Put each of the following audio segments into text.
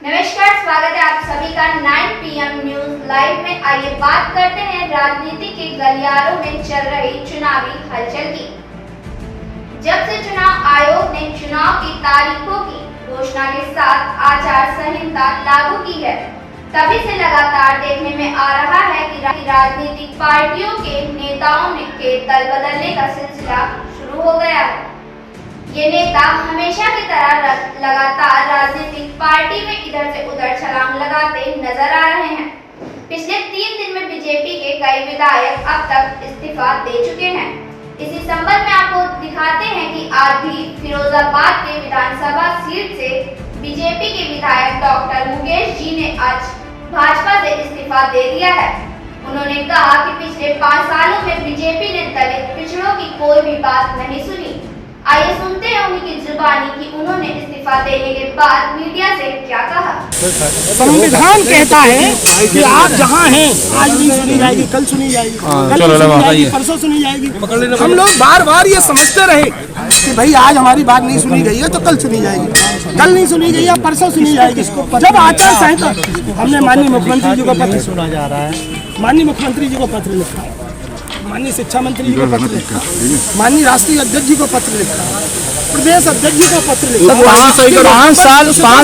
नमस्कार, स्वागत है आप सभी का 9 PM न्यूज लाइव में। आइए बात करते हैं राजनीति के गलियारों में चल रही चुनावी हलचल की। जब से चुनाव आयोग ने चुनाव की तारीखों की घोषणा के साथ आचार संहिता लागू की है, तभी से लगातार देखने में आ रहा है कि राजनीतिक पार्टियों के नेताओं के दल बदलने का सिलसिला शुरू हो गया है। ये नेता हमेशा की तरह लगातार राजनीतिक पार्टी में इधर से उधर छलांग लगाते नजर आ रहे हैं। पिछले 3 दिन में बीजेपी के कई विधायक अब तक इस्तीफा दे चुके हैं। इसी संबंध में आपको दिखाते हैं कि आज भी फिरोजाबाद के विधानसभा सीट से बीजेपी के विधायक डॉक्टर मुकेश जी ने आज भाजपा से इस्तीफा दे दिया है। उन्होंने कहा कि पिछले 5 सालों में बीजेपी ने दलित पिछड़ों की कोई भी बात नहीं सुनी। आइए सुनते हैं उनकी जुबानी कि उन्होंने इस्तीफा देने के बाद मीडिया से क्या कहा। संविधान कहता है कि आप जहाँ हैं आज भी सुनी जाएगी, कल सुनी जाएगी, परसों सुनी जाएगी। हम लोग बार बार ये समझते रहे कि भाई आज हमारी बात नहीं सुनी गई है तो कल सुनी जाएगी, कल नहीं सुनी गई है परसों सुनी जाएगी। जब आचार संहिता, हमने माननीय मुख्यमंत्री जी को पत्र सुना जा रहा है, माननीय मुख्यमंत्री जी को पत्र लिखा, माननीय शिक्षा मंत्री जी को पत्र लिखा, माननीय राष्ट्रीय अध्यक्ष जी को पत्र लिखा, प्रदेश अध्यक्ष जी को पत्र लिखा। 5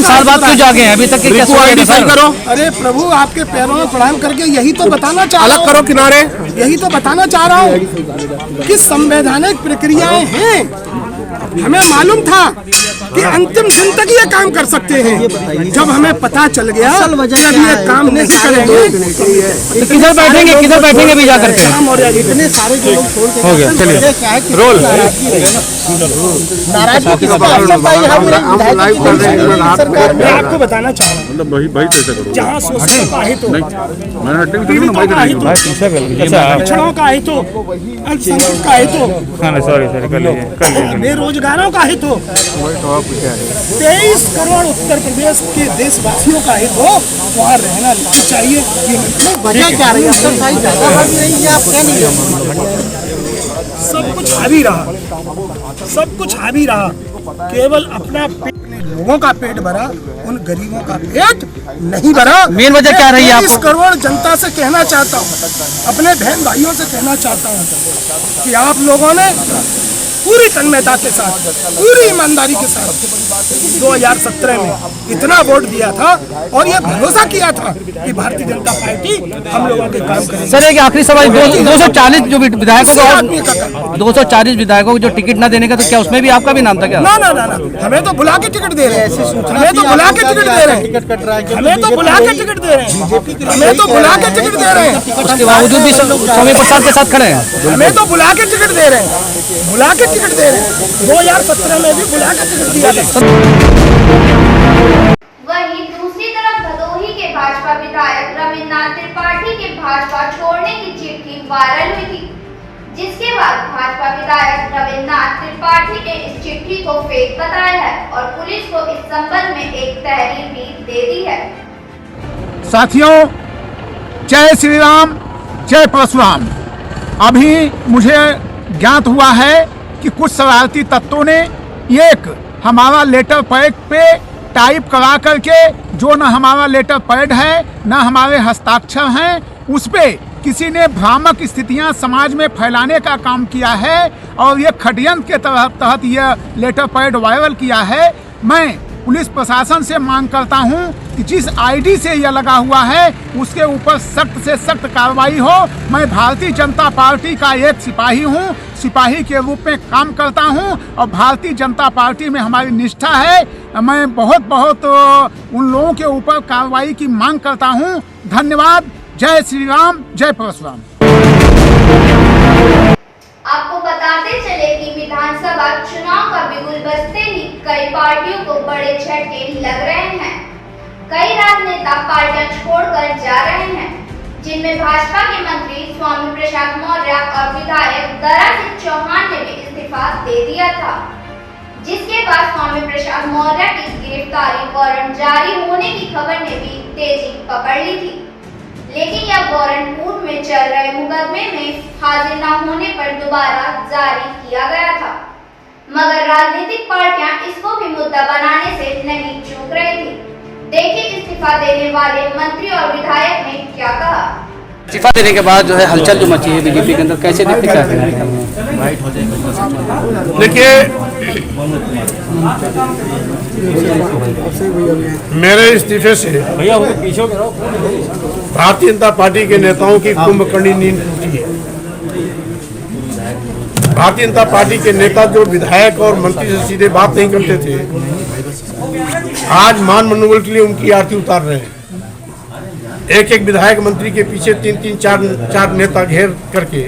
साल बाद क्यों जागे हैं अभी तक? सही करो। अरे प्रभु, आपके पैरों में प्रणाम करके यही तो बताना चाह रहा हूं। अलग करो किनारे। यही तो बताना चाह रहा हूँ कि संवैधानिक प्रक्रियाएं हैं। हमें मालूम था कि अंतिम दिन तक ये काम कर सकते हैं। जब हमें पता चल गया जब ये काम नहीं करेंगे तो किधर बैठेंगे भी जा करके? इतने सारे जो लोग छोड़ के हो गया, चलिए रोल सरकार में आपको बताना चाह रहा हूँ, जहाँ शोषण का हित हो, पीड़ितों का हित हो, पिछड़ों का हित हो, अल्पसंख्यक का हित हो, बेरोजगारों का हित हो, 23 करोड़ उत्तर प्रदेश के देशवासियों का हित हो, वहाँ रहना नहीं चाहिए। वजह क्या रही है? सब कुछ हावी रहा, सब कुछ हावी रहा। केवल अपना पेट, लोगों का पेट भरा, उन गरीबों का पेट नहीं भरा। मेन वजह क्या रही है? 23 करोड़ जनता से कहना चाहता हूँ, अपने बहन भाइयों से कहना चाहता हूँ कि आप लोगों ने पूरी तन्मयता के साथ, पूरी ईमानदारी के साथ 2017 में इतना वोट दिया था और ये भरोसा किया था कि भारतीय जनता पार्टी हम लोगों के काम करेगी। सर एक आखिरी सवाल, 240 जो विधायकों को 240 विधायकों को जो टिकट न देने का, तो क्या उसमें भी आपका भी नाम था क्या? ना, हमें तो बुला के टिकट दे रहे हैं, हमें तो बुला के टिकट दे रहे हैं, हमें तो बुला के टिकट दे रहे हैं, हमें तो बुला के टिकट दे रहे हैं। उसके बावजूद भी स्वामी प्रसाद के साथ खड़े हैं। हमें तो बुला के टिकट दे रहे हैं, बुला के टिकट दे रहे हैं। 2017 में भी बुला के टिकट दिया था। वहीं दूसरी तरफ भदोही के भाजपा विधायक रविन्द्रनाथ त्रिपाठी के भाजपा छोड़ने की चिट्ठी वायरल हुई थी, जिसके बाद भाजपा विधायक रविन्द्रनाथ त्रिपाठी ने इस चिट्ठी को फेक बताया है और पुलिस को इस संबंध में एक तहरीर भी दे दी है। साथियों, जय श्री राम, जय परशुराम। अभी मुझे ज्ञात हुआ है कि कुछ शरारती तत्वों ने एक हमारा लेटर पैड पे टाइप करा करके, जो न हमारा लेटर पैड है न हमारे हस्ताक्षर हैं, उस पे किसी ने भ्रामक स्थितियां समाज में फैलाने का काम किया है और ये षड्यंत्र के तहत यह लेटर पैड वायरल किया है। मैं पुलिस प्रशासन से मांग करता हूं कि जिस आईडी से यह लगा हुआ है उसके ऊपर सख्त से सख्त कार्रवाई हो। मैं भारतीय जनता पार्टी का एक सिपाही हूं, सिपाही के रूप में काम करता हूं और भारतीय जनता पार्टी में हमारी निष्ठा है। मैं बहुत उन लोगों के ऊपर कार्रवाई की मांग करता हूं। धन्यवाद। जय श्री राम, जय परशुराम। आपको बताते चले कि विधानसभा चुनाव का बिगुल बजते ही कई पार्टियों को बड़े झटके लग रहे हैं। कई राजनेता पार्टियां छोड़कर जा रहे हैं, जिनमें भाजपा के मंत्री स्वामी प्रसाद मौर्य और विधायक दरा सिंह चौहान ने भी इस्तीफा दे दिया था, जिसके बाद स्वामी प्रसाद मौर्य की गिरफ्तारी वारंट जारी होने की खबर ने भी तेजी पकड़ ली थी। लेकिन यह वारंट कोर्ट में चल रहे मुकदमे में हाजिर न होने पर दोबारा जारी किया गया था, मगर राजनीतिक पार्टियां इसको भी मुद्दा बनाने से नहीं चूक रही थी। देखिए इस्तीफा देने वाले मंत्री और विधायक ने क्या कहा। इस्तीफा देने के बाद जो है हलचल जो मची है बीजेपी के अंदर, कैसे देखते क्या करें? देखिए, मेरे इस्तीफे से भारतीय जनता पार्टी के नेताओं की कुंभकर्णी नींद टूटी है। भारतीय जनता पार्टी के नेता जो विधायक और मंत्री से सीधे बात नहीं करते थे, आज मान मनोबल के लिए उनकी आरती उतार रहे हैं। एक एक विधायक मंत्री के पीछे 3-3, 4 नेता घेर करके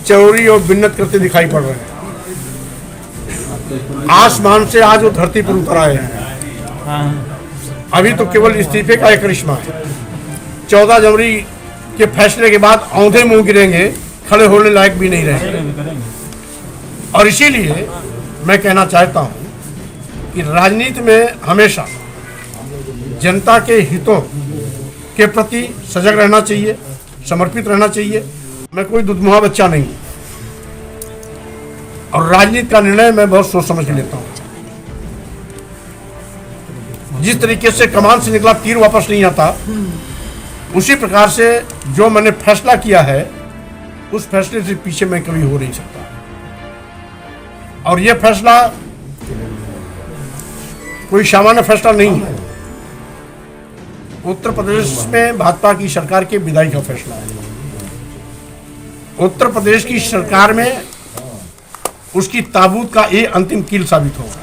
चोरी और बिन्नत करते दिखाई पड़ रहे हैं। आसमान से आज वो धरती पर उतर आए हैं। अभी तो केवल इस्तीफे का एक करिश्मा है। 14 जनवरी के फैसले के बाद औंधे मुंह गिरेंगे, खड़े होने लायक भी नहीं रहेंगे। और इसीलिए मैं कहना चाहता हूं कि राजनीति में हमेशा जनता के हितों के प्रति सजग रहना चाहिए, समर्पित रहना चाहिए। मैं कोई दुधमुहा बच्चा नहीं और राजनीति का निर्णय मैं बहुत सोच समझ के लेता हूं। जिस तरीके से कमान से निकला तीर वापस नहीं आता, उसी प्रकार से जो मैंने फैसला किया है उस फैसले से पीछे मैं कभी हो नहीं सकता। और यह फैसला कोई सामान्य फैसला नहीं है। उत्तर प्रदेश में भाजपा की सरकार के विदाई का फैसला है। उत्तर प्रदेश की सरकार में उसकी ताबूत का ये अंतिम कील साबित होगा।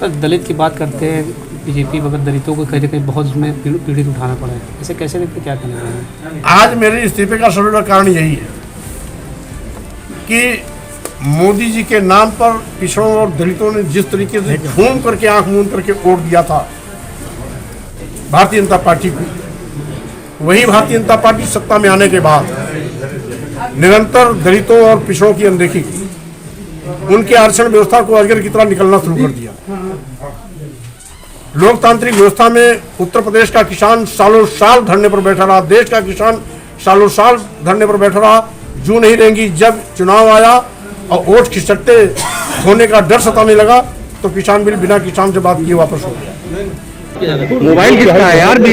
सर, दलित की बात करते हैं, बीजेपी वगैरह दलितों को कहीं ना कहीं बहुत उसमें पीड़ित उठाना पड़ा है, ऐसे कैसे देखते, क्या करना है? आज मेरे इस्तीफे का सबसे बड़ा कारण यही है कि मोदी जी के नाम पर पिछड़ों और दलितों ने जिस तरीके से घूम करके आंख मूंद करके वोट दिया था भारतीय जनता पार्टी को, वही भारतीय जनता पार्टी सत्ता में आने के बाद निरंतर दलितों और पिछड़ों की अनदेखी की, उनके आरक्षण व्यवस्था को अजगर की तरह निकलना शुरू कर दिया। लोकतांत्रिक व्यवस्था में उत्तर प्रदेश का किसान सालों साल धरने पर बैठा रहा, देश का किसान सालों साल धरने पर बैठा रहा। जू नहीं रहेंगी। जब चुनाव आया और वोट खिसकते होने का डर सताने लगा तो किसान बिल बिना किसान से बात किए वापस हो गया। मोबाइल कितना है यार, 5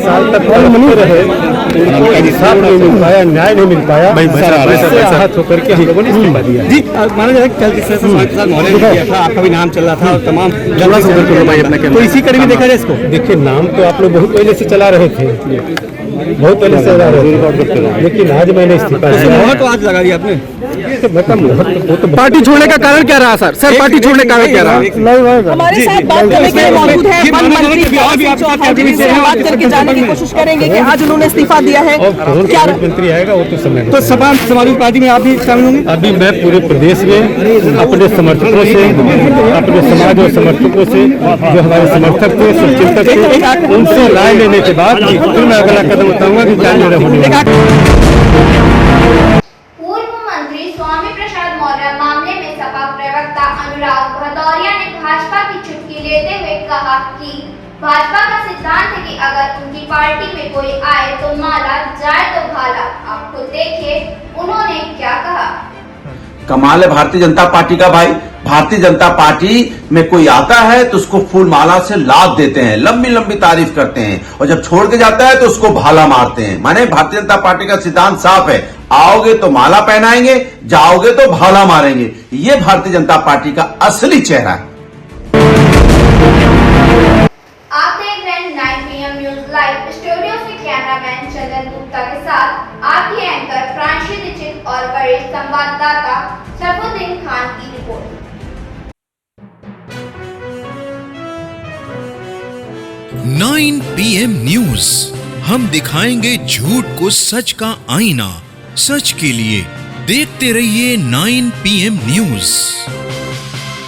साल तक नहीं रहे, उनको इंसाफ नहीं मिल पाया, न्याय नहीं मिल पाया, हाथ होकर के हम लोगों ने इस्तीफा दिया। जी, माना जाए कल जिस तरह से मोहल्ले में किया था, आपका भी नाम चल रहा था और तमाम, तो इसी करीब देखा जाए इसको। देखिए, नाम तो आप लोग बहुत पहले से चला रहे थे, बहुत पहले से चला रहे थे, लेकिन आज मैंने इस्तीफा दिया। तो आज लगा दिया आपने, पार्टी छोड़ने का कारण क्या रहा सर? सर, पार्टी छोड़ने का कारण क्या रहा? हमारे साथ बात करने के लिए मौजूद है वन मंत्री चौहान जी, से बात करके जानने की कोशिश करेंगे कि आज उन्होंने इस्तीफा दिया है। क्या मंत्री आएगा वो तो समय, तो समाजवादी पार्टी में आप भी शामिल होंगे? अभी मैं पूरे प्रदेश में अपने समर्थकों से, अपने समाज और समर्थकों से, जो हमारे समर्थक थे, शुभचिंतक थे, उनसे राय लेने के बाद फिर मैं अगला कदम उठाऊंगा कि क्या निर्णय होने वाला है। पूर्व मंत्री स्वामी प्रसाद मौर्य मामले में सपा प्रवक्ता अनुराग भदौरिया ने भाजपा की चुटकी लेते हुए कहा कि भाजपा का सिद्धांत है कि अगर उनकी पार्टी में कोई आए तो माला, जाए तो भाला। आप खुद देखिए उन्होंने क्या कहा। कमाल है भारतीय जनता पार्टी का भाई। भारतीय जनता पार्टी में कोई आता है तो उसको फूल माला से लाद देते हैं, लंबी लंबी तारीफ करते हैं, और जब छोड़ के जाता है तो उसको भाला मारते हैं। माने भारतीय जनता पार्टी का सिद्धांत साफ है, आओगे तो माला पहनाएंगे, जाओगे तो भाला मारेंगे। ये भारतीय जनता पार्टी का असली चेहरा है। आप देख रहे हैं 9 PM न्यूज लाइव। स्टूडियो से कैमरामैन चंदन गुप्ता के साथ आपके एंकर प्रांशी दीक्षित और वरिष्ठ संवाददाता शरफुद्दीन खान की रिपोर्ट। 9 PM न्यूज, हम दिखाएंगे झूठ को सच का आईना। सच के लिए देखते रहिए 9 PM न्यूज।